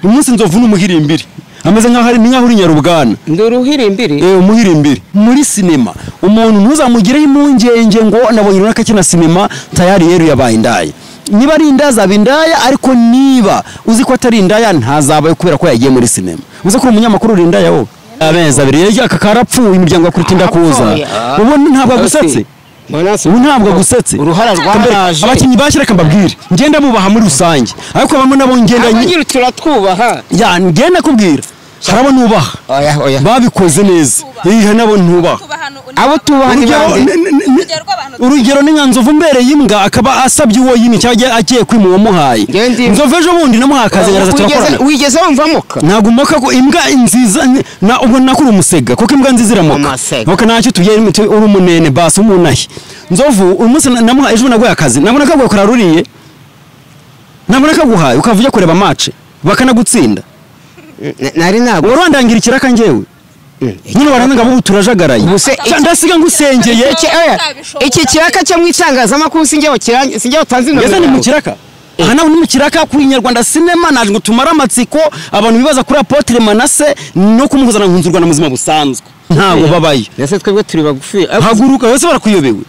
umunsi nzovu n'umuhirimbiri ameze nkaho ari uri Nyarubwana nduruhirimbiri umuhirimbiri muri sinema umuntu ntuzamugireho impungenge ngo nabonye runaka kina sinema tayari yeru yabaye indaya niba ari indaya zaba indaya ariko niba uzi ko atari indaya ntazabaye kubera ko yagiye muri sinema uzi ko umunyamakuru uri indaya wowe amezi abiri yagiye akarapfuye imiryango yakuritinda kuza ubu ntabwo agusetse ubu ntabwo agusetse uruhara rwaraje abakinnyi bashyira mbabwire ngenda mubaha muri rusange ariko bamwe nabo ngenda abagira turatwubaha ya ngenda kubwira harabo nubaha babikoze neza nabo ntubaha abo tubaha urugero ni nka Nzovu mbere y'imbwa akaba asabye uwo yini cyangwa agiye kwima uwo muhaye Nzovu ejo bundi namuhaye akazi ngaraza turakorana wigeze wumva moka ntabwo moka ko imbwa nziza na ubwo nakuri umusega kuko imbwa nziza iramoka nuko ntacyo tugiye uri umunene basi umunahi Nzovu umunsi namuhaye ejo naguhaye akazi nabona kagwe kuraruriye nabona kaguhaye ukavuye kureba match bakanagutsinda nari ntabwo urandangira ikiraka ngewe nyine waranga ngo turajagaraye ndasiga ngusengeye iki kiraka cyo mwicangazamakuru singeho tanze ngeze ni mu kiraka aha nawe ni mu kiraka kuri Nyarwanda sinema naje ngo tumara amatsiko abantu bibaza kuri Apotre Manase no kumuzana nkunzurwa na muzima busanzwe ntago babaye ese twebwe turi bagufi haguruka bose barakuyobewe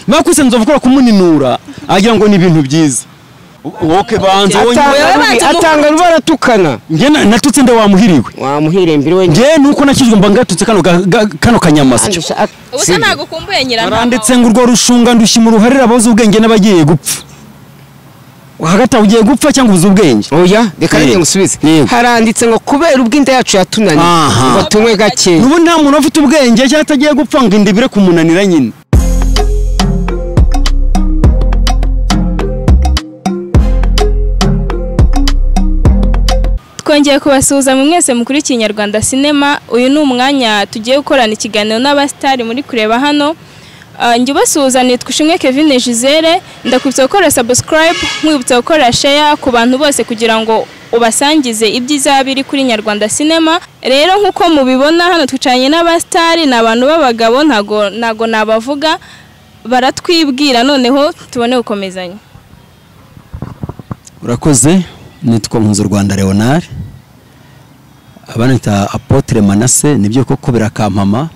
bakwise Nzovu ko kumuninura agira ngo ni ibintu byiza woke banze atanga rubaratukana nge natutse nde wamuhiriwe wamuhirembire we nge nuko nakijwe mba ngatutse kano kanyamasyo ubusa ntago kumbuye nyirantama aranditse ngo urwo rushunga ndushyi mu ruharira abazi ubwenge n'abagiye gupfa hagati ugiye gupfa cyangwa ubuze ubwenge oya reka renge ngusubize haranditse ngo kubera ubwinde yacu yatunaniye batumwe gake nubu nta muntu ufite ubwenge cyangwa atagiye gupfa ngo indibire kumunanira nyine twongeye kubasuhuza mu mwese mukuri Kinyarwanda Cinema. Uyu ni umwanya tugiye gukorana ikiganiro n'abastari muri kureba hano. Njye basuhuza nitwa Ishimwe Kevin Gisele, ndakwibutsa gukora subscribe, nkwibutsa gukora share ku bantu bose kugira ngo ubasangize ibyiza biri kuri Nyarwanda Cinema. Rero nkuko mubibona hano twicanye n'abastari n'abantu b'abagabo ntago nabavuga baratwibwira noneho tubone gukomezanya. Urakoze nitwa Nkunzurwanda Leonard abanita Apotre Manase nibyo koko birakampama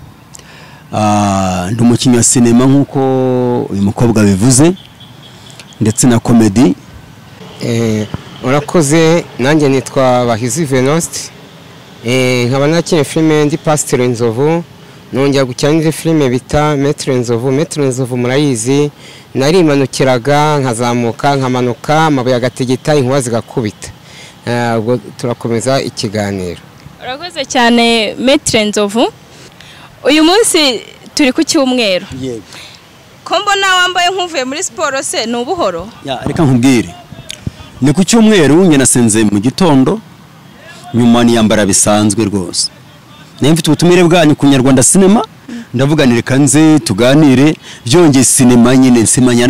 ndi umukinnyi wa sinema nkuko uyu mukobwa bivuze ndetse na comedy urakoze nanjye nitwa Bahizi Venost nkaba nakinnye filime ndi Pastor Nzovu nongera gucyana filime bita Maître Nzovu murayizi narimanukiraga nkazamuka nkamanuka amabuye agategeta inkuba zigakubita ubwo turakomeza ikiganiro. Urakoze cyane Maître Nzovu. Uyu munsi turi ku cyumweru ko mbona wambaye nkuvuye muri siporo se ni ubuhoro reka nkubwire ni ku cyumweru njye nasenze mu gitondo nyuma niyambara bisanzwe rwose nayo mfite ubutumire bwanyu ku Nyarwanda Cinema ndavuganire kanze tuganire byongeye sinema nyine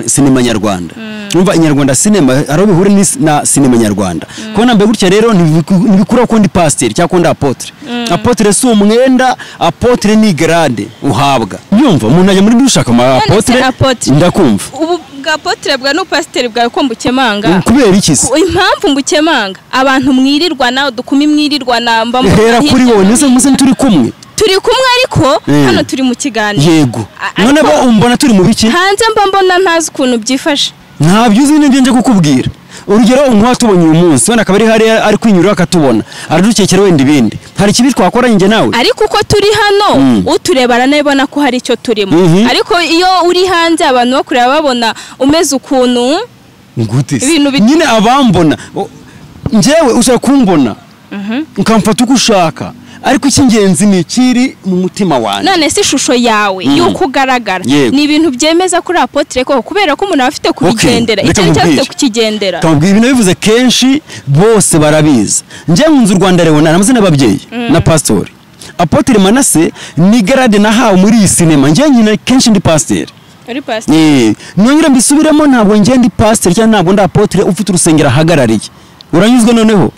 sinema nyarwanda numva Nyarwanda Cinema aro bihure na sinema nyarwanda ko nambe gutya rero ntibikura ko ndi pasteur cyangwa ndi apotre si umwenda apotre ni grade uhabwa yumva umuntu ajya muri dushaka ma apotre ndakumva ubu bwa apotre bwa no pasteur bwa ko mbukemanga kubera iki se impamvu mbukemanga abantu mwirirwa nawe dukumi mwirirwa na mba hera kuri wowe nese muze turi kumwe ariko hano turi mu kiganiro yego none bo umbona turi mu biki hanze mbona ntazi ukuntu byifashe ntabyo uzi n'ibyo nje kukubwira urugero unkwa tubonye uyu munsi wenda akaba ari kwinyura akatubona aradukekera wenda ibindi hari kibi twakora nge nawe ariko uko turi hano uturebara nabona ko hari icyo turimo ariko iyo uri hanze abantu bakureba babona umeze ukuntu nyine abambona njyewe ushaka kumbona ukamfata uko ushaka ariko icy'ingenzi ni kiri mu mutima wanjye none se ishusho yawe yuko ugaragara ni ibintu byemeza kuri Apotre ko kubera ko umuntu afite kubigendera icyo cyafite kukigendera tambwe ibintu bivuze kenshi bose barabiza nje Nkunzurwanda Leonard namazina ababyeyi na pastor Apotre Manase ni grade nahawe muri iyi sinema nje nyine kenshi ndi pastor uri pastor nongera mbisubiremo ntabwo nje ndi pastor cyangwa ntabwo ndi Apotre ufite urusengero hagarariye uranyuzwe noneho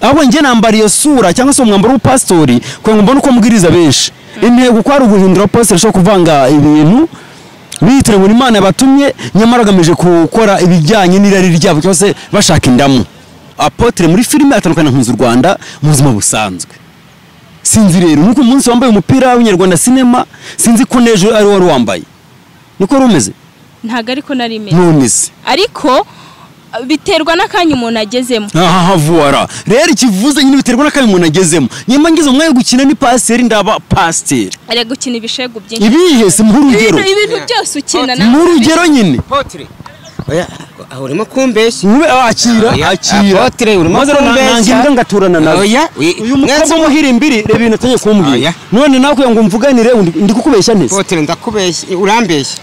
abo nge nambara iyo sura cyangwa se umwambaro w'upastori ko mbona uko mubwiriza benshi intego ko ari uguhindura pastor cyo kuvanga ibintu bitire muri Imana yabatumye nyamara agamije gukora ibijyanye n'irari ryabo cyose bashaka indamu Apotre muri filime atandukana na Nkunzi u Rwanda mu buzima busanzwe. Sinzi rero nuko umunsi wambaye umupira w'inyarwanda sinema sinzi ko nejo ari wari wambaye. Niko rumeze? ntago ariko nari meze. Nonese. Ariko biterwa n'akanya umuntu agezemo. Aha vuara. Rero ikivuze nyine biterwa n'akanya umuntu agezemo. Nyuma ngize umwe gukina ni pasteur ndaba pasteur. Ari gukina ibishego byinshi. Ibihe se mu rugero. Ibintu byose ukina na. Mu rugero nyine. Apotre oya urimo kumbeshya Mube akira. Apotre urimo kumbeshya nangira ngaturana nawe. Oya Uyu mukobwa muhirimbiri reba ibintu atangiye kumbwira. None nawe ngo mvuganire ndi kukubeshya nese. Apotre ndakubeshya urambeshya.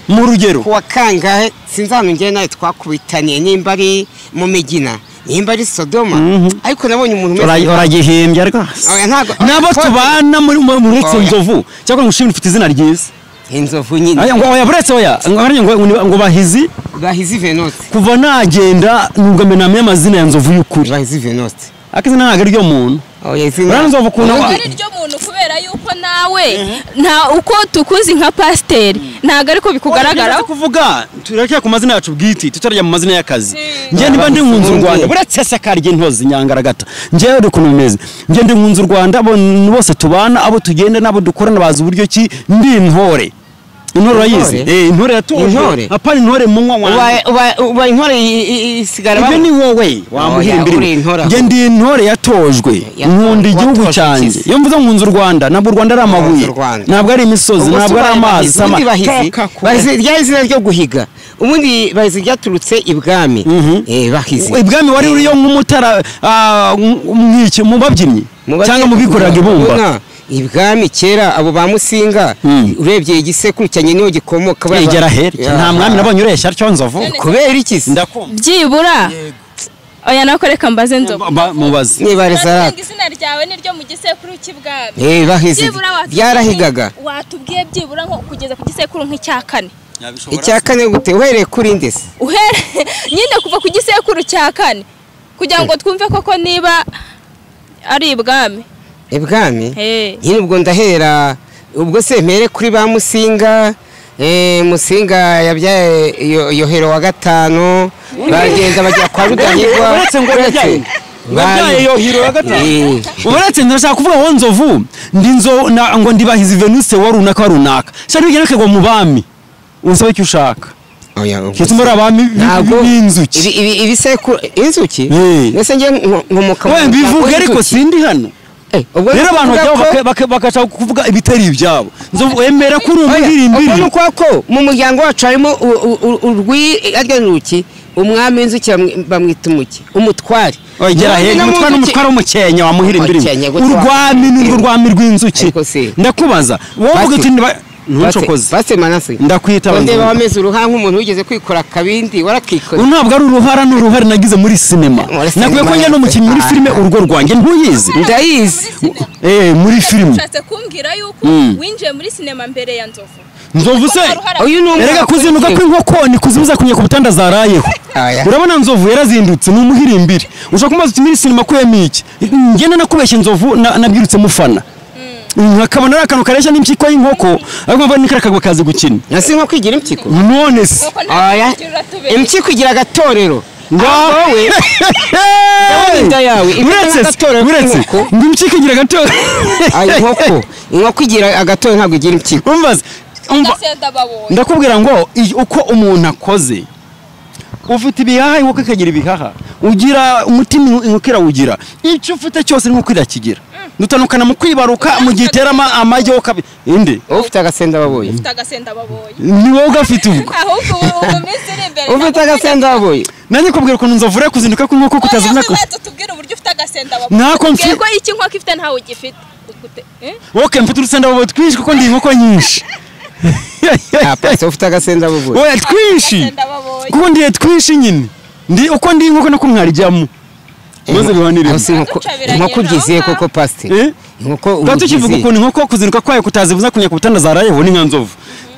Mu rugero. Kuwa kangahe sinzamenye nawe twakubitaniye nimba ari mu Migina nimba ari Sodoma ariko nabonye umuntu uragihimbya rwose. Nabo tubana muri Nzovu cyangwa ngushimira ufite izina ryiza. Inzovu nyine. Aya ngo yaburetse oya ngo bahizi Venuste. Kuva nagenda nubwo menamye amazina ya Nzovu y'ukuri. Bahizi Venuste. Akizina ntago ryo muntu. Oya izina. Ura Nzovu kuna ari ryo muntu kubera yuko nawe nta uko tukuzi nka pasteur ntago ariko bikugaragara kuvuga turakiye ku mazina yacu bwiti tutarya mu mazina y'akazi. Nje niba ndi Nkunzi u Rwanda buretse sakarye ntozi nyangaragata. Nje uri kunumeze. Nje ndi Nkunzi u Rwanda bose tubana abo tugenda nabo dukorana bazi uburyo ki ndi intore. Intore urayizi? Intore yatoje. Apana intore munwa wanjye. Uba intore isigara baba. Ibyo ni wowe wamuhimbira. Nge ndi intore yatojwe. Nkunda igihugu cyanjye. Iyo mvuze Nkunzi u Rwanda nabwo u Rwanda ari amabuye. Ntabwo ari imisozi, ntabwo ari amazi. Bahizi ryazina ryo guhiga. Ubundi bahizi ryaturutse ibwami. Bahizi. Ibwami wari uriyo nk'umutara mwiki mu babyinnyi cyangwa mu bikoraga ibumba. Ibwami kera abo ba Musinga urebye igisekuru cyanye niho gikomoka bagera hera nta mwami nabonye ureshya cyo Nzovu kubera iki se byibura oya nakoreka mbaze Nzovu mubaze nibareza izina ryawe niryo mu gisekuru cy'ibwami bahizi byarahigaga watubwiye byibura nko kugeza ku gisekuru nk'icya kane icya kane gute uhereye kuri ndese nyine kuva ku gisekuru cya kane kugira ngo twumve koko niba ari ibwami ibwami nyine ubwo ndahera ubwo se mpere kuri ba Musinga Musinga yabyaye Yohero wa gatanu bagenda bajya kwa Rudahigwa uretse ngo yabyaye Yohero wa gatanu uretse ndashaka kuvuga ngo Nzovu ndi ngo ndi Bahizi Venuste wa runaka cyane bigereke ngo mu bami unsabe icyo ushaka oya kitumura abami b'inzuki ibisekuru inzuki nese nge nkomoka we bivuga ariko sindi hano rero abantu bakaca kuvuga ibitari ibyabo Nzovu emera ko uri umuririmbiri nuko ko mu muryango wacu harimo urw'aryanuki umwami w'inzuki bamwita umuki umutware ogera he umutware w'umukenya wamuhirimbiri urwami n'urwo rwami rw'inzuki ndakubaza wowe uvuga uti ntucokoze base manase ndakwita ndeba wameze uruhara nk'umuntu wigeze kwikora akabindi warakikoze ntabwo ari uruhara n'uruhare nagize muri sinema nakwiye ko njye n'umukinnyi muri filime urugo rwanjye ntuyizi ndayizi muri filime ushatse kumbwira yuko winjiye muri sinema mbere ya Nzovu se erega kuzinuka kw'inkoko ni kuzibuza kunya ku butanda zarayeho urabona Nzovu yarazindutse ni umuhirimbiri ushaka kumaza uti muri sinema kwemi iki ngene nakubeshye Nzovu nabyirutse mufana nkakabona ari akantu kareshya n'impyiko y'inkoko ariko mva nikara kagwa kazi gukina nasi nko kwigira impyiko none se aya impyiko igira agatorero wowe inda yawe uretse ngo impyiko igira agatorero inkoko igira agatorero ntabwo igira impyiko umvaze ndakubwira ngo uko umuntu akoze ufite ibihaha inkoko ikagira ibihaha ugira umutima inkoko irawugira icyo ufite cyose inkoko irakigira dutanukana mu kwibaruka mu gihe itera amagi inde ufite agasenda baboye ni wowe ugafite ubwo ufite agasenda baboye nanjye kubwira ukuntu Nzovu ure kuzinduka ku nkoko kutazina ko nako mfite ko iki nkoko ifite ntawe ugifite wowe mfite urusenda baboye twinshi kuko ndi inkoko nyinshi apase ufite agasenda baboye oya twinshi kuko ndiye twinshi nyine ndi uko ndi inkoko nako mwarijyamo maze bihanire inkoko ugize koko pasteur inkoko ukivuga ukuntu inkoko kuzinuka kwayo kutazivuza kunya ku butanda zarayeho ni nka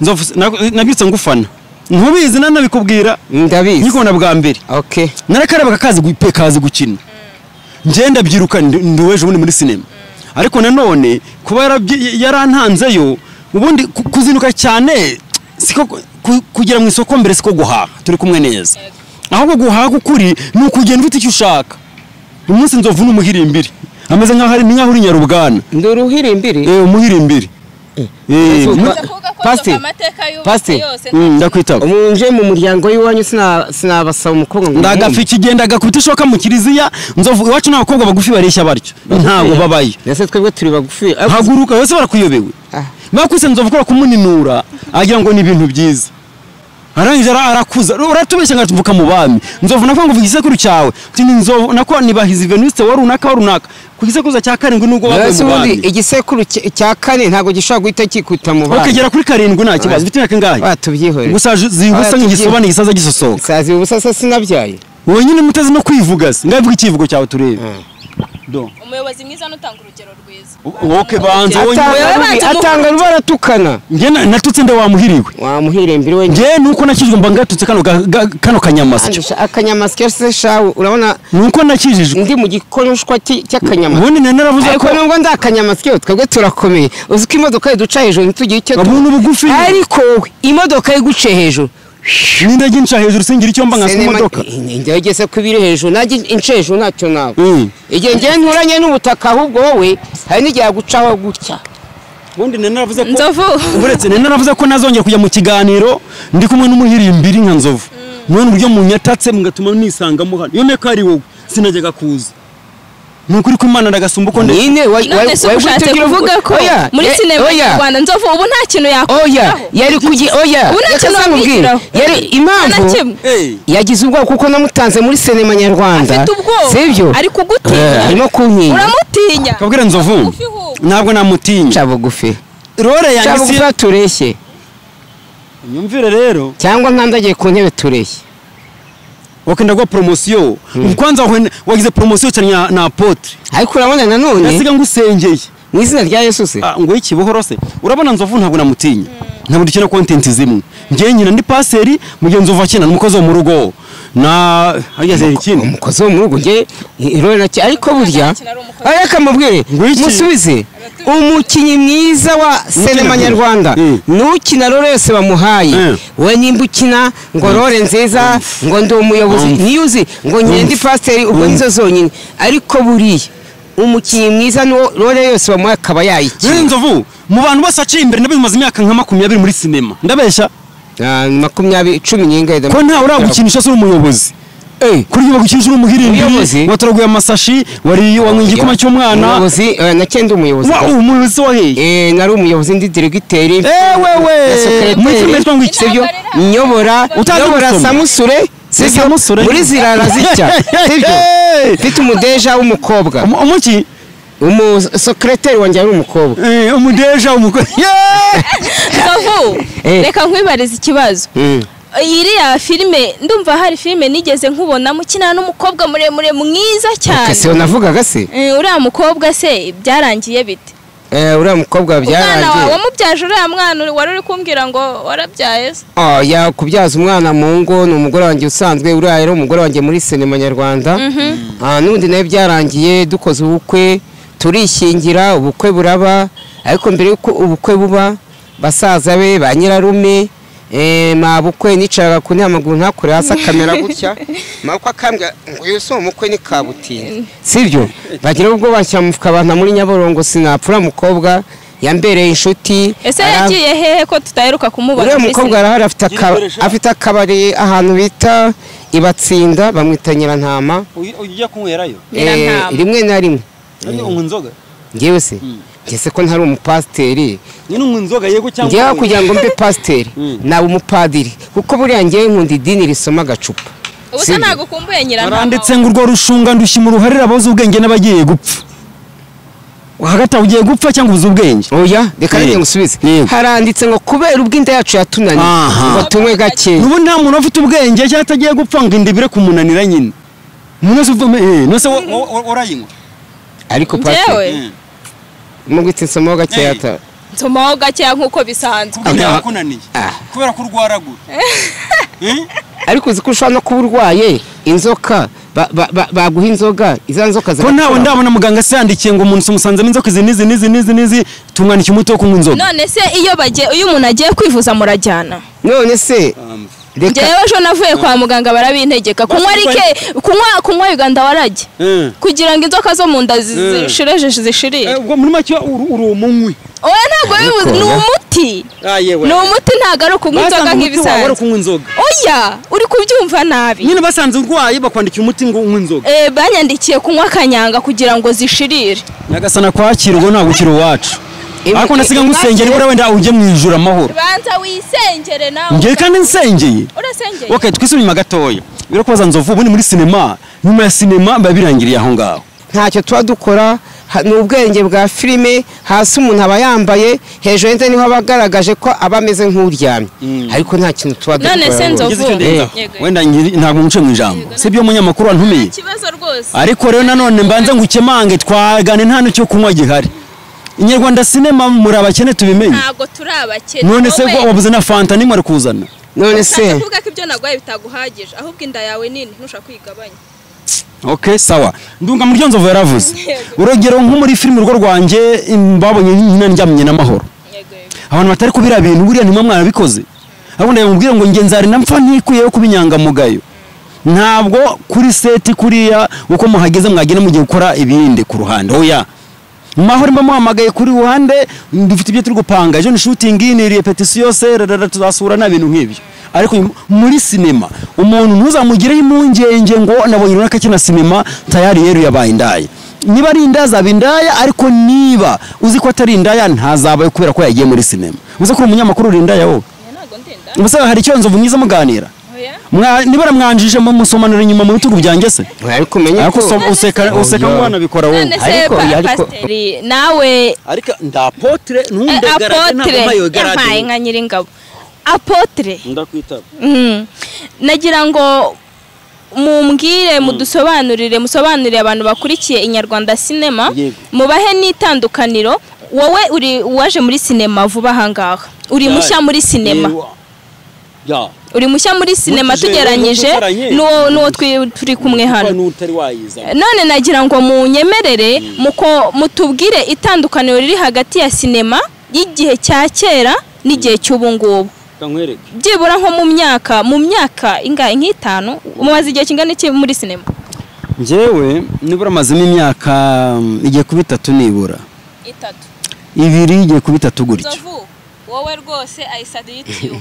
Nzovu nabyitse ngufana ntubizi nanabikubwira ndabizi nyikona bwa mbere okay narakareba kazi gukina ngenda byiruka nduweje ubundi muri sinema ariko nanone kuba yarantanzeyo ubundi kuzinuka cyane siko kugira mu isoko mbere siko guhaha turi kumwe neza ahubwo guhaha kukuri ni ukugenda ufite icyo ushaka umunsi nzovu n'umuhirimbiri ameze nk'aho uri Nyarubwana ndi uruhirimbiri umuhirimbiri Pastor ndakwitaba umunje mu muryango w'iwanyu sinabasaba umukobwa ngo ndagafa ikigenda gakubita ishoka mu kiriziya nzovu iwacu n'abakobwa bagufi bareshya batyo ntabwo babayo ese twebwe turi bagufi haguruka bose barakuyobewe bakwise nzovu ko kumuninura agira ngo ni ibintu byiza arangije arakuza uratubeshya ngavuka mu bami nzovu nakwa ngo vuga isekuru cyawe tini nzovu nakwa nibahizi Venuste warunaka ku gisekuruza cya karindwi nubwo bavuye mu bami igisekuru cya kane ntago gishobora guhita kikuta mu bami ukagera kuri karindwi nta kibazo bifite imyaka ingahe batubyihore gusa zibusa nk'igisobane gisaza gisosoka sazi ubusasa sinabyaye wowe nyine mutazi no kwivuga ngavuga ikivugo cyawe turebe umuyobozi mwiza n'utanga urugero rwiza okay banza atanga rubaratukana nge natutse nde wamuhiriwe wamuhirembire we nge nuko nakijwe mba ngatutse kano kanyamasyo akanyamasyo se shawe urabona nuko nakijijwe ndi mu gikonoshwa cy'akanyamasyo ubundi naravuze ko nubwo ndakanyamasyo twebwe turakomeye uzi ko imodoka iduca hejuru ntitugiye icyo abuntu bugufi ariko imodoka iguce hejuru n'indege nca hejuru singira icyo mba nkasa imodoka indege se kubiri hejuru najye ince hejuru ntacyo nawe igihe ngiye nturanye n'ubutaka ahubwo wowe hari n'igihe gucaho gutya ubundi naravuze ko nzovu uretse naravuze ko nazongera kujya mu kiganiro ndi kumwe n'umuhirimbiri nka nzovu none uburyo munyatatse mugatuma nisangamo hano iyo nteko ari wowe sinajyaga kuza nukuri ko Imana ndagasumba uko ndetse nyine washatse kuvuga ko muri sinema y'u Rwanda nzovu ubu nta kintu yakora yari kugi ubu nta kintu yamubwira yari impamvu yagize ubwoba kuko namutanze muri sinema nyarwanda afite ubwoba sivyo ari kugutinya arimo kunkinya uramutinya kabwira nzovu ntabwo namutinya cabugufi rore yanjye cabugufi tureshye nyumvire rero cyangwa nkandagiye ku ntebe tureshye wakenda gwa promotion kwanza wagize promotion cyane na apotre ariko urabona nanone nasiga ngusengeye mu izina rya Yesu se ngo iki buhoro se urabona nzovu ntabwo namutinya ntabwo dukina content zimwe ngiye nyina ndi paseri mugenzi uvakina n'umukozi wo mu rugo na hageze ikindi umukozi wo mu rugo ngiye irore nacyo ariko burya areka mubwire musubize umukinyi mwiza wa sinema nyarwanda nukina rore yose bamuhaye we nimba ukina ngo rore nziza ngo ndi umuyobozi niyuzi ngo ngende pasiteri ubwo nizo zonyine ariko buriya umukinyi mwiza no rore yose bamuhaye akaba yayikina nzovu mu bantu bose aciye imbere ndabimaze imyaka nka 20 muri sinema ndabeshya 20 10 nyingaye ko nta uragukinisha se umuyobozi kuri yo gukinisha umuhirindi wataraguye amasashi wari wamwingi kuma cy'umwana umuyobozi nakende umuyobozi umuyobozi wa hehe nari umuyobozi ndi directeur wewe muri filime twangwa iki sibyo nyobora Samusure Samusure muri zirara zicya sibyo mfite umudeja w'umukobwa umuki secrétaire wanjye ari umukobwa umudeja w'umukobwa Nzovu reka nkwibariza ikibazo iriya filime ndumva hari filime nigeze nkubona mukina n'umukobwa muremure mwiza cyane kase navugaga se uriya mukobwa se byarangiye bite uriya mukobwa byarangiye wamubyaje uriya mwana wari uri kumbwira ngo warabyaye se ya kubyaza umwana mu ngo ni umugore wanjye usanzwe uriya rero umugore wanjye muri sinema nyarwanda n'ubundi nawe byarangiye dukoze ubukwe turishingira ubukwe buraba ariko mbere yuko ubukwe buba basaza be ba nyirarume mabukwe nicaraga ku ntamaguru ntakore hasi akamera gutya mako akambwa ngo yose umukwe ni kabutini sivyo bagira ubwo bashamufuka abantu muri Nyaborongo sinapfura mukobwa yambereye inshuti ese yagiye hehe ko tutaheruka kumubona muri mukobwa arahari afite akabari ahantu bita Ibatsinda bamwita Nyirantama ujya kunywerayo rimwe na rimwe unywa inzoga ngewe se ngese ko ntari umupasiteri nyine unywa inzoga yego cyangwa ngewe kugira ngo mbe pasiteri nawe umupadiri kuko buriya ngewe nkunda idini risoma agacupa ubusa ntago kumbuye Nyirantama aranditse ngo urwo rushunga ndushima uruharira abazi ubwenge n'abagiye gupfa hagati ugiye gupfa cyangwa ubuze ubwenge oya reka njye ngusubize haranditse ngo kubera ubwinda yacu yatunaniye ngo tunywe gake ubu nta muntu ufite ubwenge cyangwa atagiye gupfa ngo indibire kumunanira nyine umuntu uvume nose orayinywa ariko pasiteri mugwitse nsomaho gakeya ata nsomaho gakeya nk'uko bisanzwe kunaniye kubera ko urwaragura ariko uzi ko ushobora no kuba urwaye inzoka baguha inzoga iza nzoka ko ntawe ndabona muganga se yandikiye ngo umuntu umusanzemo inzoka izi tumwandikira umuti wo kunywa inzoga none se iyo umuntu agiye kwivuza murajyana none se njyewe ejo navuye kwa muganga barabintegeka kunywa Uganda warage kugira ngo inzoka zo mu nda zishireje zishirire. Ubwo muri make uri umunywi. Oya ntabwo ni umuti. Ni umuti ntabwo ari ukunywa inzoga nk'ibisanzwe. Oya uri kubyumva nabi. Nyine basanze urwaye bakwandikiye umuti ngo unywe inzoga. Banyandikiye kunywa kanyanga kugira ngo zishirire. Nyagasana kwakira ubwo ntabwo ukiri uwacu. Ariko nasiga ngusengera bora wenda uje mwijura amahoro. Banza wisengere nawe. Ngiye kandi nsengeye. Urasengeye. Okay, twisubira gatoya. Biro kubaza Nzovu ubundi muri sinema, nyuma ya sinema babirangiriye aho ngaho. Ntacyo tuba dukora ni ubwenge bwa filime, hasi umuntu aba yambaye, hejuru yenze niho abagaragaje ko aba ameze nk'uryamye. Ariko nta kintu tuba dukora. None se Nzovu wenda ntabwo muce mu ijambo. Sibyo umunyamakuru wantumiye. Kibazo rwose. Ariko rero nanone mbanza ngukemange twagane nta n'icyo kunywa gihari. Inyarwanda sinema muri abakene tubimenye. Ntabwo turi abakene. None se ko wabuze na fanta nimwe kuzana. None se kuvuga ko ibyo nagwaye bitaguhagije ahubwo inda yawe nini ntushaka kwigabanya. Okay, sawa. Ndunga muri Nzovu yaravuze. Urugero nko muri filime Urugo rwanjye babonye nyina njyamye n'amahoro. Abantu batari kubira bintu buriya ntimwe mwarabikoze. Ahubwo ndamubwira ngo ngenzari nampfa ntikuyeho kubinyanga mugayo. Ntabwo kuri seti kuriya uko muhageze mwagene mugiye gukora ibindi ku ruhande. Oya. Mahoro mba muhamagaye kuri ruhande dufite ibyo turi gupanga. Ejo ni shooting ni repetition se tuzasura na bintu nk'ibyo. Ariko muri sinema umuntu ntuzamugireho impungenge ngo nabonye runaka kina sinema tayari yeru yabaye indaya. Niba ari indaza bindaya ariko niba uzi ko atari indaya ntazabaye kubera ko yagiye muri sinema. Uzi ko umunyamakuru uri indaya wowe. Ntago ndenda. Ubuse hari icyo Nzovu mwiza muganira. Niba ramwanjije mu musomanura inyuma mu bitugu byanjye se. Ariko menye ko useka mwana bikora wowe. Ariko nawe ariko ndapotre ntundegarage ntabwo mayo garage. Yampaye nka Nyiringabo. Apotre ndakwitaba. Nagira ngo mumbwire musobanurire abantu bakurikiye Inyarwanda sinema mubahe n'itandukaniro. Wowe uri waje muri sinema vuba hangaha uri mushya muri sinema. Uri mushya muri sinema tugeranyije n'uwo turi kumwe hano. None nagira ngo munyemerere mutubwire itandukaniro riri hagati ya sinema y'igihe cya kera n'igihe cy'ubu ngubu. Byibura nko mu myaka ingahe nk'itanu mumaze igihe kingana iki muri sinema? Njyewe nibura mazimo imyaka igiye kuba 3 nibura. 3. 2 igiye kuba 3 gutyo. Wowe rwose ayisaditiyo.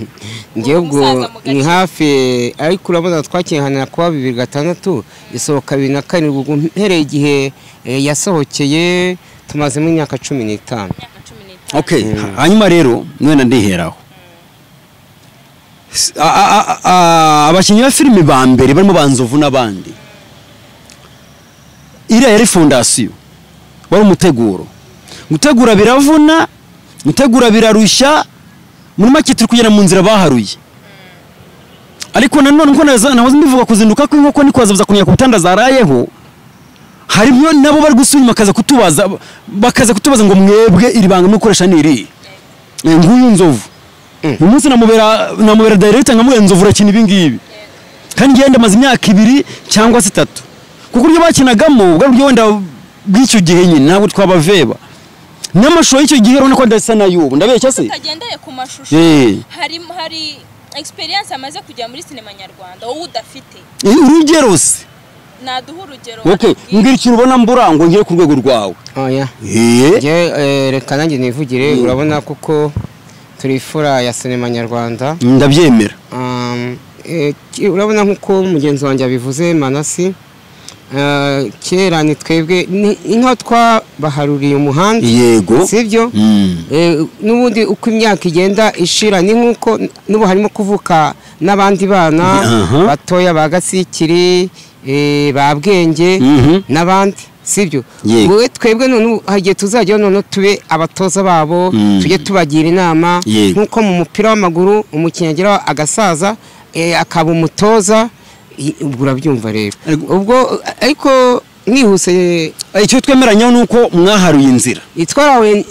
Ngiye ubwo ni hafi ariko urabona twakihanira kuba 2006 isohoka 2004 ubwo mpereye igihe yasohokeye tumazemo imyaka 15. Okay, hanyuma rero mwena ndiheraho. Abakinnyi ba filime ba mbere barimo Banzovu n'abandi. Iriya yari fondasiyo. Wari umuteguro. Gutegura biravuna, gutegura birarushya, muri make turi kugera mu nzira baharuye. Ariko nanone nko nahoze mbivuga kuzinduka ko inkoko nikwaza kunya ku butanda zarayeho. Haribyo nabo bari gusubira bakaza kutubaza ngo mwebwe iri banga mukoresha niri. Nguyu Nzovu. Umunsi namubera director nkamwe Nzovu rakina ibingibi. Kandi ngende maze imyaka 2 cyangwa 3. Kuko uryo bakinagamo ubwo buryo wenda bw'icyo gihe nyine ntabwo twabaveba. N'amashusho y'icyo gihe urabona ko ndasa na yubu ndabeshya se. Utagendeye ku mashusho. Hari experience amaze kujya muri sinema nyarwanda wowe udafite. Urugero se. Naduha urugero. Okay, ngira ikintu ubona mburango ngiye ku rwego rwawe. Oya. Reka nanjye nivugire urabona kuko turi fura ya sinema nyarwanda. Ndabyemera. Urabona nkuko mugenzi wanjye abivuze Manasi. Kera ni twebwe inka twabaharuriye umuhanda. Yego. Sibyo? N'ubundi uko imyaka igenda ishira ni nkuko nubu harimo kuvuka n'abandi bana batoya bagasikiri babwenge n'abandi. Sibyo? Wowe twebwe none hagiye tuzajya none tube abatoza babo tujye tubagira inama nkuko mu mupira w'amaguru umukinyagera agasaza akaba umutoza. Urabyumva rero ubwo ariko nihuse icyo twemeranya nuko mwaharuye inzira twaharuye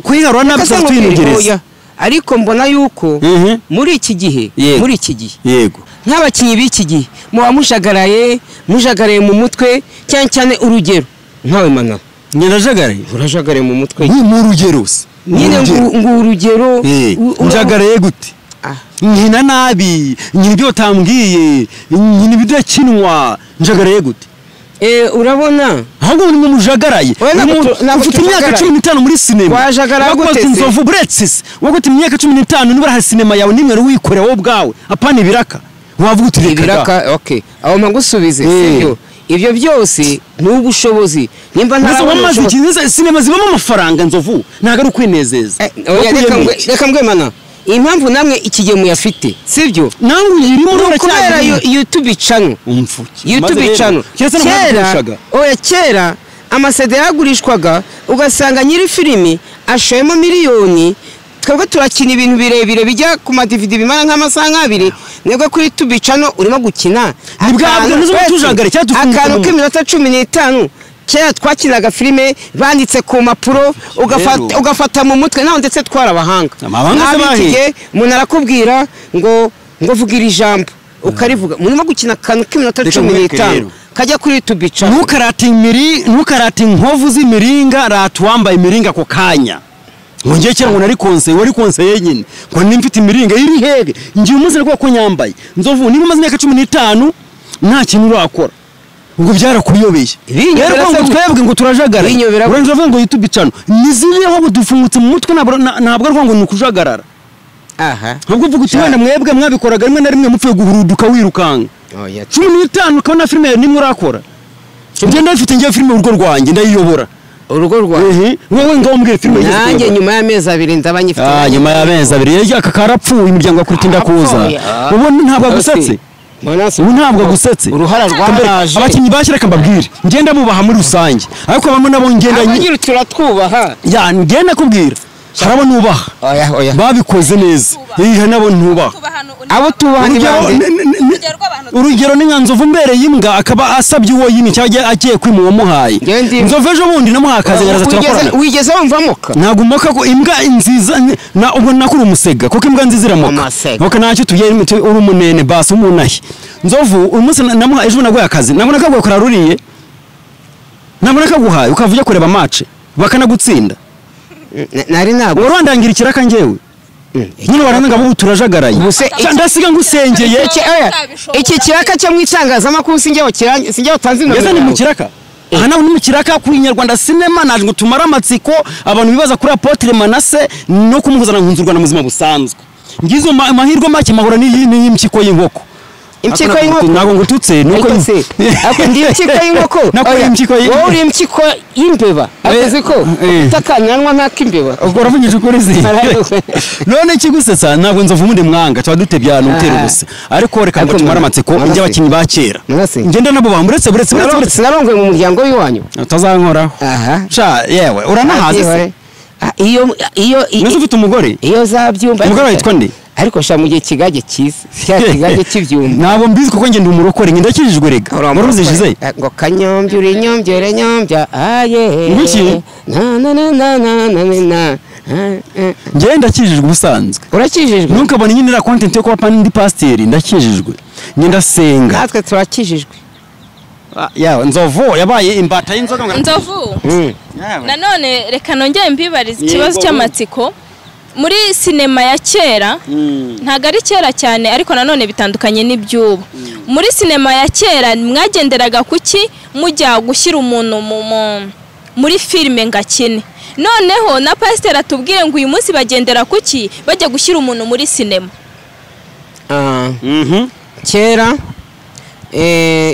kwiharura nabyo twingereza ariko mbona yuko muri iki gihe yego nk'abakinyi b'iki gihe muba mujagaraye mu mutwe cyane urugero nkawe Mana urajagaraye mu mutwe ni mu rugero se nyine ngo urugero njagaraye gute nkina nabi nkina ibyo utambwiye nkina ibidakinwa njagaraye gute urabona ahubwo ni mujagaraye ufite imyaka 15 muri sinema wajagara gute Nzovu buretse wagote imyaka 15 nibara ha sinema yawe nimwe wikorera wowe bwawe apana ibiraka wavuga uti ibiraka okay aho magusubize sibyo ibyo byose n'ubushobozi nimba nta sinema zibamo amafaranga Nzovu ntago ari kwinezeza reka mbwemana impamvu namwe ikigiye muyafite sibyo nangu yirimo kubera YouTube channel YouTube channel kera amasede yagurishwaga ugasanga nyiri filimi ashoyemo miliyoni twebwe turakina ibintu birebire bijya ku ma DVD bimara nk'amasaha nk'abiri nibwo kuri YouTube channel urimo gukina akantu k'iminota 15 kera twakinaga filime banditse ku mapuro ugafata mu mutwe naho ndetse twarabahanga nabikige umuntu arakubwira ngo vugira ijambo ukarivuga murimo gukina akantu k'iminota 15 kajya kuri YouTube channel ntukarate inkovu z'imiringa ratwambaye imiringa ko kanya ngongeye kera ngo nari konse yenyine ngo nimfite imiringa iri hege ngiye umunsi rwo ko nyambaye Nzovu niba maze imyaka 15 nta kintu urakora ngo byarakuyobeye rero ngo twebwe ngo turajagara uranjava ngo YouTube channel nizibeho budufungutse mu mutwe ntabwo ariko ngo nukujagarara ahubwo uvuga uti wenda mwebwe mwabikoraga rimwe na rimwe mupfuye guhuruduka wirukanga 15 ukabona filime nimwe urakora ngenda mfite ngiye filime urugo rwanjye ndayiyobora urugo rwanjye wowe ngombwe filime nanjye nyuma y'amezi 2 ndabanyifite nyuma y'amezi 2 yeje akakarapfuye imiryango akurutinda kuza ubu ntabwo agusatse ntabwo gusetse uruhara rwaraje abakinyi bashyira kambabwire ngenda mubaha muri rusange ariko bamwe nabo abagira turatwubaha ya ngenda kubwira harabo nubaha babikoze neza nabo ntubaha abo tubaha urugero ni Nzovu mbere yimbwa akaba asabye uwo yini cyaje agiye kwimuwa muhaye Nzovu ejo bundi namuhakaze ngaraza turakorana wigeze wumvamoka nagumoka ko imbwa nziza na ubona ko umusega kuko imbwa nziza iramoka baka nacyo tugiye uri umunene basi umunahi Nzovu umunsi namuha ejo nagoye akazi nabona kagoye kuraruriye nabona kaguhaye ukavuye kureba match bakanagutsinda nari ntabwo urandangira ikiraka ngewe nyine warananga bo turajagaraye ndasiga ngusengeye iki kiraka cyo mwitangazamakuru singeho tanzi no yeza ni mu kiraka aha naho ni mu kiraka ku Nyarwanda Cinema naje ngo tumara amatsiko abantu bibaza kuri Apotre Manase no kumuzana nkunzurwa na muzima busanzwe ngizo amahirwe make mahora ni impyiko y'inkoko impyiko y'inkoko nago ngututse nuko ako ndi impyiko y'inkoko wowe uri impyiko y'imbeba avuze ko utakanyanwa nk'akimbeba ubwo uravunyije kuri zi none kigusetsa ntabwo Nzovu mundi mwanga twa dutebyana utera ubuse ariko reka ngo tumara amatsiko njye abakinyi ba kera ngenda nabo bamuretse sinarongwe mu muryango w'iwanyu utazankora sha yewe uranahaze iyo ufite umugore iyo zabyumba umugore witwa nde ariko sha mu gihe kigage cyiza kigage cy'ibyumba nabo mbizi kuko ngenda umurokore ndakijijwe rega waruzishize ngo kanyombye uri nyombyere nyombya aye na ngenda ndakijijwe ubusanzwe urakijijwe ntukabone nyine ra content yo kwa ndi pasteur ndakijijwe ngenda senga natwe turakijijwe yawe Nzovu yabaye imbata y'inzoga Nzovu nanone reka nongeye mbibariza ikibazo cy'amatsiko muri sinema ya kera ntago ari kera cyane ariko nanone bitandukanye n'ibyubu muri sinema ya kera mwagenderaga kuki mujya gushyira umuntu muri filime ngakine noneho na pasteur atubwire ngo uyu munsi bagendera kuki bajya gushyira umuntu muri sinema kera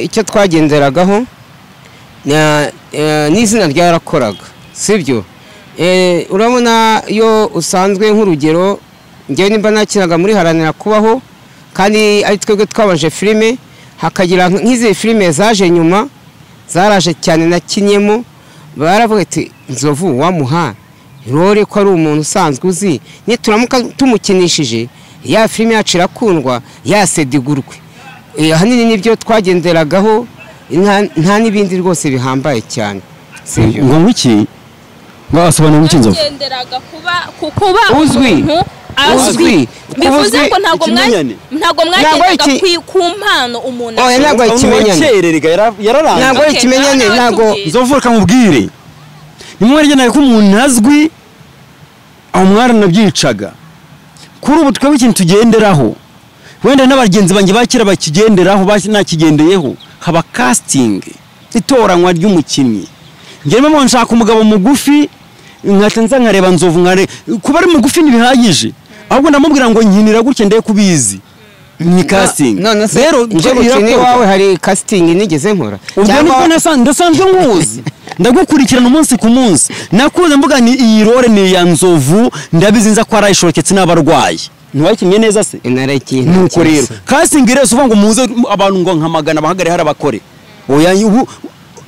icyo twagenderagaho n'izina ryarakoraga sibyo urabona iyo usanzwe nk'urugero ngewe nimba nakinaga muri haranira kubaho kandi ari twebwe twabaje filime hakagira nk'izi filime zaje nyuma zaraje cyane nakinyemo baravuga ati Nzovu wamuha rore ko ari umuntu usanzwe uzi ni turamuka tumukinishije ya filime yacu irakundwa yasedigurwe ahanini nibyo twagenderagaho nta n'ibindi rwose bihambaye cyane sibyo ngo wiki basobanura iki Nzovu kuba uzwi bivuze ko ntabwo mwagendaga ku mpano umuntu ntabwo ikimenyane ntabwo ikimenyane ntabwo Nzovu reka mubwire nimwe ryagendaga ko umuntu azwi aho mwarana byicaga kuri ubu twebwe ikintu tugenderaho wenda n'abagenzi banjye bakira bakigenderaho nakigendeyeho haba casting itoranywa ry'umukinnyi njyewe mo nshaka umugabo mugufi nkatenza nkareba Nzovu kuba ari mugufi ntibihagije ahubwo ndamubwira ngo nkinira gutya ndeye kubizi ni casting rero nje gukina wawe hari casting nigeze nkora cyangwa ndasanzwe nkuzi ndagukurikirana umunsi ku munsi nakuze mvuga ni iyi role ni ya Nzovu ndabizi nza ko arayishoketse n'abarwayi ntiwakinnye neza se inarakinye nuko rero casting rero uvuga ngo muze abantu ngo nkamagana bahagare hari abakore oya ubu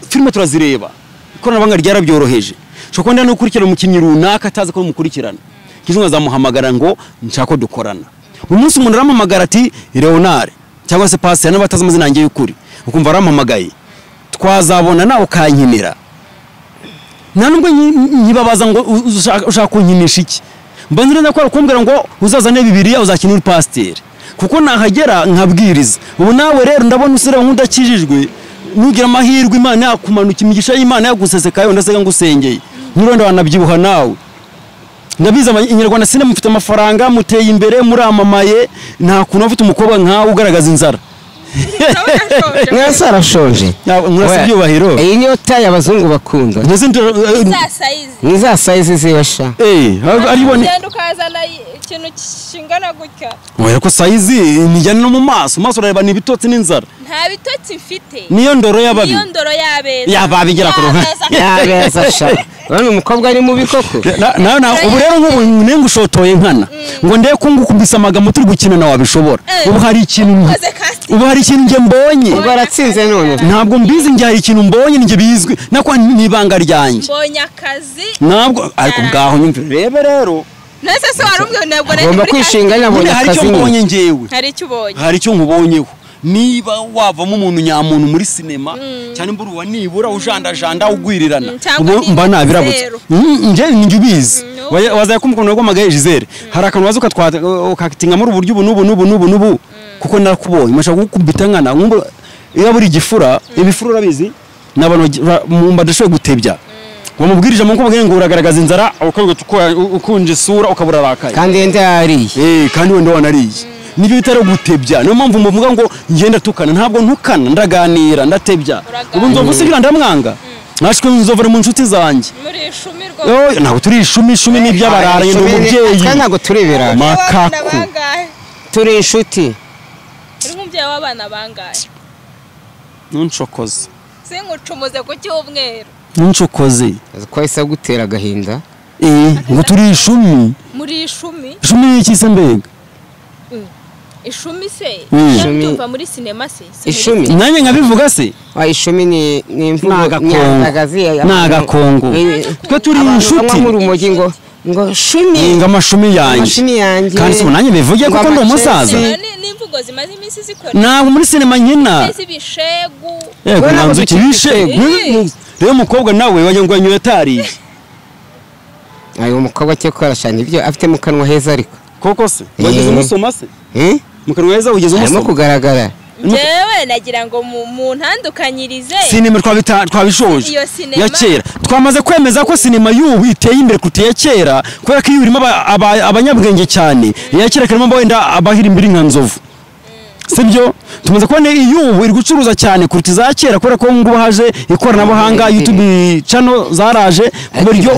filime turazireba ikoranabuhanga ryarabyoroheje shoko ndana ukurikirana umukinnyi runaka atazi ko mukurikirana kizunga zamuhamagara ngo nshaka dukorana umunsi umuntu arampamagara ati Leonard cyangwa se Pastor n'abatazi amazina yanjye y'ukuri ukumva arampamagaye twazabona nawe ukankinira nubwo nyibabaza ngo ushaka kunkinisha iki mbanze neza ko akumbwira ngo uzazane Bibiliya uzakina uri pasteur kuko nahagera nkabwiriza ubu nawe rero ndabona usira nk'udakijijwe nugira amahirwe Imana yakumanuka imigisha y'Imana yagusesekayo ndasega ngusengeye nuronda wanabyibuha nawe ndabiza Inyarwanda sinema mufite amafaranga muteye imbere muramamaye nta kuntu afite umukobwa nkawe ugaragaza inzara mwese arashonje mwese byubahiro iyi niyo taye abazungu bakunda niza size zibasha aribone genda ukazana ikintu kingana gutya oya ko size nijyana no mu maso urareba ni bitotsi n'inzara nta bitotsi mfite niyo ndoro y'ababi niyo ndoro y'abeza yababigera ku ruhande yabeza sha bano umukobwa ari mu bikoko na ubu rero nk'ubu nenga ushotoye nkana ngo ndeye ko ngukubisa amagambo turi gukina na wabishobora ubu hari ikintu nge mbonye baratsinze none ntabwo mbizi nge hari ikintu mbonye nge bizwi nako nibanga ryanjye mbonye akazi ntabwo ariko bwaho nyumve rebe rero nese se warumwe nabwo ngomba kwishinga nabonye akazi hari icyo mbonye ngewe hari icyo nkubonyeho niba wavamo umuntu nyamuntu muri sinema cyane mburu wa nibura ujandajanda ugwirirana mba nabirabutse nje ninjye ubizi wazaye kumukunda ngo magaye Gisele hari akantu waza ukakitinga muri uburyo ubu kuko narakubonye mashaka gukubita nkana nkumva iyo buri gifura ibifura urabizi nabantu mumba dashoye gutebya wamubwirije mu kubwira ngo uragaragaza inzara ukunje sura ukabura rakaye kandi yende yariye kandi wende wanariye nibyo bitaro gutebya niyo mpamvu mvuga ngo ngenda tukana ntabwo ntukana ndaganira ndatebya ubu Nzovu sigira ndamwanga nashwe Nzovu mu nshuti zanjye muri ishumi rwo ntabwo turi ishumi n'iby'abarara yendo umubyeyi ntabwo turebera makaku turi inshuti uri nk'umubyeyi w'abana bangahe nuncokoze singucumuze ku cyumweru nuncokoze ko isa gutera agahinda ngo turi ishumi muri ishumi y'iki se mbega ishumi se tumva muri sinema se ishumi nanjye nkabivuga se ishumi ni imvugo n'agakongo twe turi inshuti muri umugi ngo shumi ngo amashumi yanjye kandi se nanjye bivuge kuko ndi umusaza n'imvugo zimaze iminsi zikora ntabwo muri sinema nkina z'ibishegu yego nanzo kibishegu rero umukobwa nawe wagira ngo yanyoye atariye ayo umukobwa cyo korashana ibyo afite mu kanwa heza ariko koko se wageze umusoma se mu kanwa heza ugeze umusoma arimo kugaragara jewe nagira ngo mu ntandukanyirize sinema twabishoje ya kera twamaze kwemeza ko sinema y'ubu iteye imbere kutiye kera kubera ko iyo urimo abanyabwenge cyane iya kera karimo wenda abahira imbere nka Nzovu sibyo tumaze kubona iy'ubu iri gucuruza cyane kuruta za kera kubera ko ngubu haje ikoranabuhanga YouTube channel zaraje ku buryo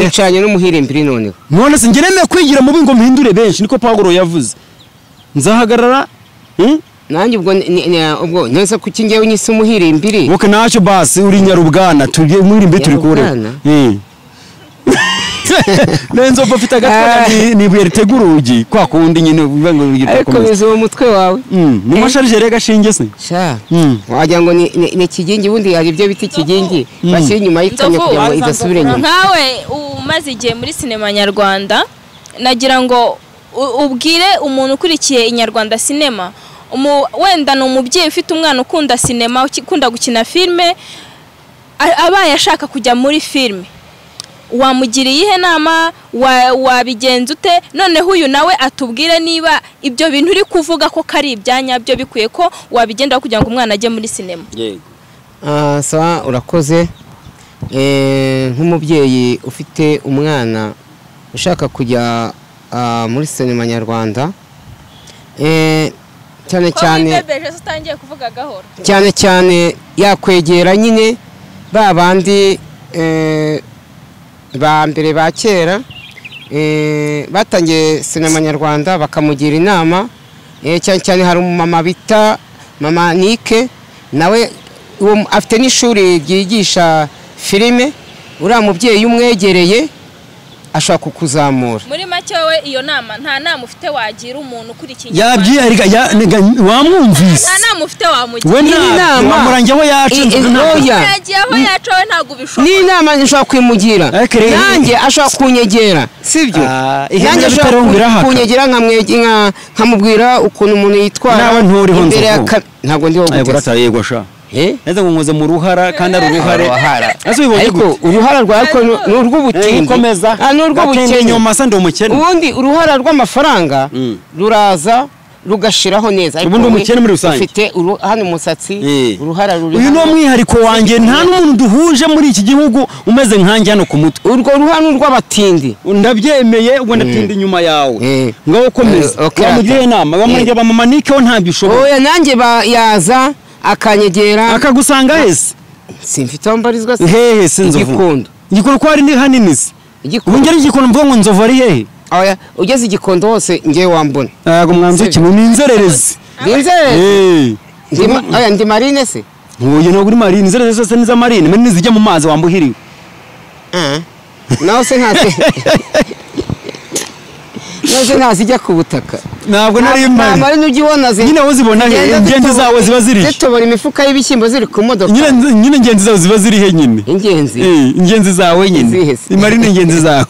ucanye n'umuhirimbiri noneho none se ngereme kwigira mu bingo mpindure benshi niko Pawulo yavuze nzahagarara nanjye ubwo nese kuki ngewe nyise umuhirimbiri woke nacyo basi uri Nyarubwana tugiye umuhirimbiri turi kure Nenzo bafite agatwa ni buye ritegura urugi kwa kundi nyine bivango ariko bizo mu mutwe wawe ni masharije rega shinge se sha wagira ngo ni kigingi bundi hari ibyo biti kigingi bashyira inyuma y'ikamyo kugira ngo idasubire inyuma nkawe umaze igihe muri sinema nyarwanda nagira ngo ubwire umuntu ukurikiye Inyarwanda sinema wenda ni umubyeyi ufite umwana ukunda sinema ukunda gukina filme abaye ashaka kujya muri filme wamugiriye ihe nama wabigenza ute noneho uyu nawe atubwire niba ibyo bintu uri kuvuga ko kari ibyanya byo bikwiye ko wabigenda kugira ngo umwana ajye muri sinema sawa urakoze nk'umubyeyi ufite umwana ushaka kujya muri sinema nyarwanda cyane cyane yakwegera nyine ba bandi ba mbere ba kera batangiye sinema nyarwanda bakamugira inama cyane cyane hari umumama bita mama Nike nawe afite n'ishuri ryigisha filime uriya mubyeyi umwegereye ashaka kukuzamura. Muri make we iyo nama nta nama ufite wagira umuntu ukurikiye wamwumvise nta nama ufite wamugira we nama wamurangiye aho yacu yagiye aho yacu we ntabwo ubishobora ni nama nshaka kwimugira nanjye ashaka kunyegera sibyo nanjye ashaka kunyegera nkamubwira ukuntu umuntu yitwara nawe nturiho ntabwo ndiho gutesa yego sha neza nkoze mu ruhara kandi ari uruhara ariko uruhara rwako n'urw'ubutindi komeza n'urw'ubukene nyuma sa ndi umukene ubundi uruhara rw'amafaranga ruraza rugashiraho neza ubundi umukene muri rusange ufite hano umusatsi uruhara ruri uyu no mwihariko wanjye nta n'umuntu duhuje muri iki gihugu umeze nkanjye hano ku mutwe urwo ruhano rw'abatindi ndabyemeye ubwo ndatinda inyuma yawe ngaho komeza bamugiye inama bamurya ba mama Nike ho ntabyo ushobora oya nanjye yaza akanyegera akagusanga hese simfite aho mbarizwa hehe sinzovu igikondo ko ari ni hanini se ungere igikondo mvuga ngo nzovu ari hehe oya ugeze igikondo hose ngiye wambona ntago mwanzo kimwe ninzerereze oya ndi marine se uyu no kuri marine inzerereze zose niza marine mene nizijya mu mazi wambuhiriwe naho se ntazijya ku butaka ntabwo nari mpari marine ugibona nyine aho zibona he ingenzi zawe ziba ziri zitobora imifuka y'ibishyimbo ziri ku modoka nyine ingenzi zawe ziba ziri he nyine ingenzi zawe nyine marine ingenzi zawe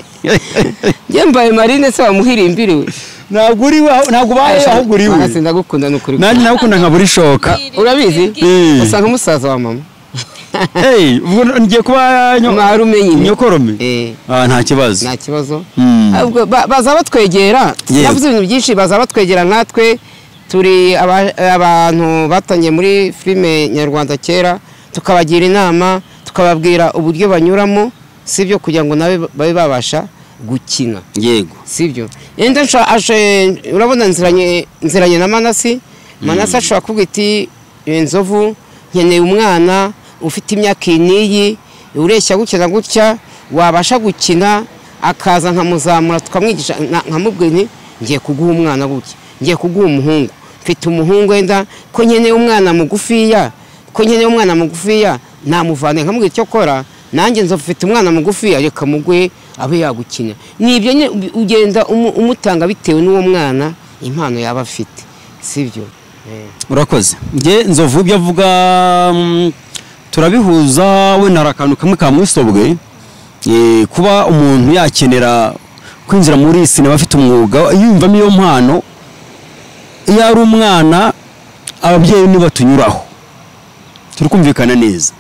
mbaye marine se wamuhirimbiriwe ntabwo uri ntabwo baye ahubwo uri we ndagukunda n'ukuri nanjye nagukunda nka buri shoka urabizi usanga umusaza wa mama ngiye kuba nyokorome nta kibazo baza batwegera yavuze ibintu byinshi baza batwegera nkatwe turi abantu batangiye muri filime nyarwanda kera tukabagira inama tukababwira uburyo banyuramo sibyo kugira ngo nawe babe babasha gukina yego sibyo yenda urabona nziranye na Manasi ashobora kuvuga iti Nzovu nkeneye umwana ufite imyaka iniyi ureshya gukina gutya wabasha gukina akaza nkamuzamura tukamwigisha nkamubwira nti ngiye kuguha umwana gutya ngiye kuguha umuhungu mfite umuhungu wenda ko nkeneye umwana mugufiya namuvane nkamubwira icyo kora nanjye Nzovu ufite umwana mugufiya reka mugwe abe yagukina nibyo ugenda umutanga bitewe n'uwo mwana impano yaba afite sibyo urakoze nge Nzovu ibyo avuga turabihuza we narakantu kamwe kamwisobwe kuba umuntu yakenera kwinjira muri sinema afite umwuga yumvamo iyo mpano iyo ari umwana ababyeyi niba tunyuraho turi kumvikana neza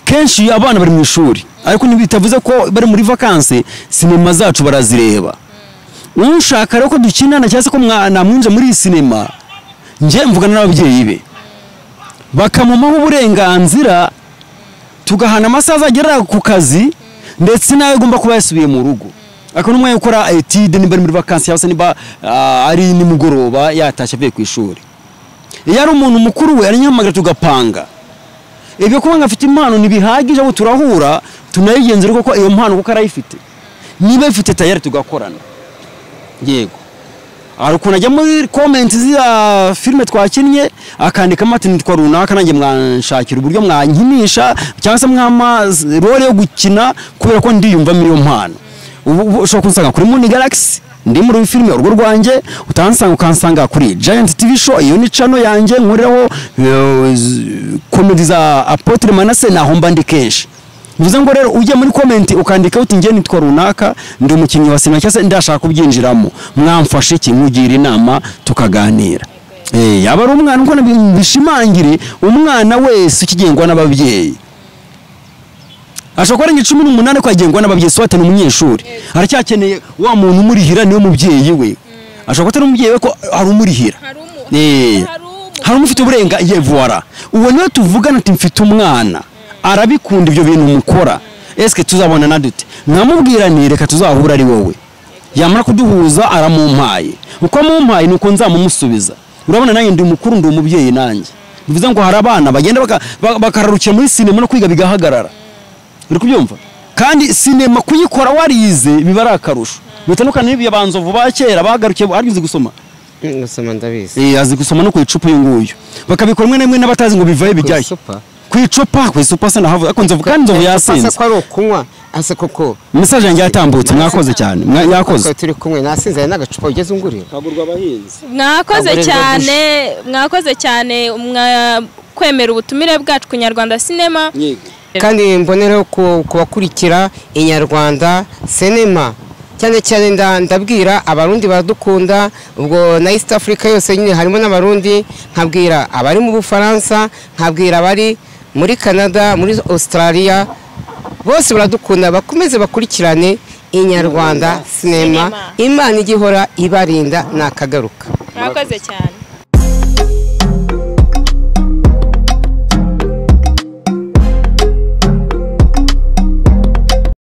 kenshi abana bari mu ishuri ariko ntibitavuze ko bari muri vacances sinema zacu barazireba ushaka rero ko dukinana cyangwa se ko namwinje muri iyi sinema nje mvugana n'ababyeyi be bakamumaho uburenganzira tugahana amasaha agera ku kazi ndetse nawe agomba kuba yasubiye mu rugo ariko n'umwe ukora etide niba muri vacances cyangwa se niba ari nimugoroba yatashye avuye ku ishuri iyo ari umuntu mukuru we arinyamagara tugapanga ibyo kuba ngafite impano ntibihagije abo turahura tunayigenzera kuko iyo mpano kuko arayifite niba ifite tayari tugakorana yego hari ukuntu ajya muri komenti z'iya filime twakinnye akandikamo ati nitwa runaka nanjye mwanshakira uburyo mwankinisha cyangwa se mwama role yo gukina kubera ko ndiyumvamo iyo mpano ubu ushobora kunsanga kuri Moon Galaxy ndi muri filime urugo rwanjye utansanga ukansanga kuri Giant TV show iyo ni channel yanjye nkoreraho comedy za Apotre Manase naho mba ndi kenshi bivuze ngo rero ujye muri comment ukandika uti ngiye nitwa runaka ndi umukinnyi wa sinema cyase ndashaka kubyinjiramo mwamfashe iki nkugira inama tukaganira yaba ari umwana uko bishimangire umwana wese ukigengwa n'ababyeyi ashobora kuba ari 18 ko agengwa n'ababyeyi swate n'umunyeshuri aracyakeneye wa muntu umurihira niyo mubyeyi we ashobora kuba umubyeyi we ko hari umurihira hari umufite uburenga yevora uwo niwe tuvugana ati mfite umwana arabikunda ibyo bintu mukora eske tuzabona na dute nkamubwira ni reka tuzahura ari wowe yamara kuduhuza aramumpaye uko amumpaye nuko nzamumusubiza urabona nanjye ndi mukuru ndi umubyeyi nanjye bivuze ngo hari abana bagenda bakararukira muri sinema no kwiga bigahagarara uri kubyumva kandi sinema kuyikora warize biba ari akarusho bitandukanye n'ibyo banzovu ba kera bagarukiye arize gusoma gusoma ndabizi azi gusoma no ku icupa y'unguyu bakabikora mwe nemwe n'abatazi ngo bivaye bijyaye ku icupa se nahavuye ako nzovu kandi nzovu yasinze asa ko ari ukunywa asa koko message yanjye yatambutse mwakoze cyane yakoze turi kumwe nasinze n'agacupa ugeze ungurira kagurwa abahinzi mwakoze cyane kwemera ubutumire bwacu ku Nyarwanda Cinema kandi mbonereho kubakurikira inyarwanda sinema cyane cyane ndabwira abarundi baradukunda ubwo na East Africa yose nyine harimo n'abarundi nkabwira abari mu Bufaransa nkabwira abari muri Canada muri Australia bose baradukunda bakomeze bakurikirane inyarwanda sinema Imana igihora ibarinda nakagaruka mwakoze cyane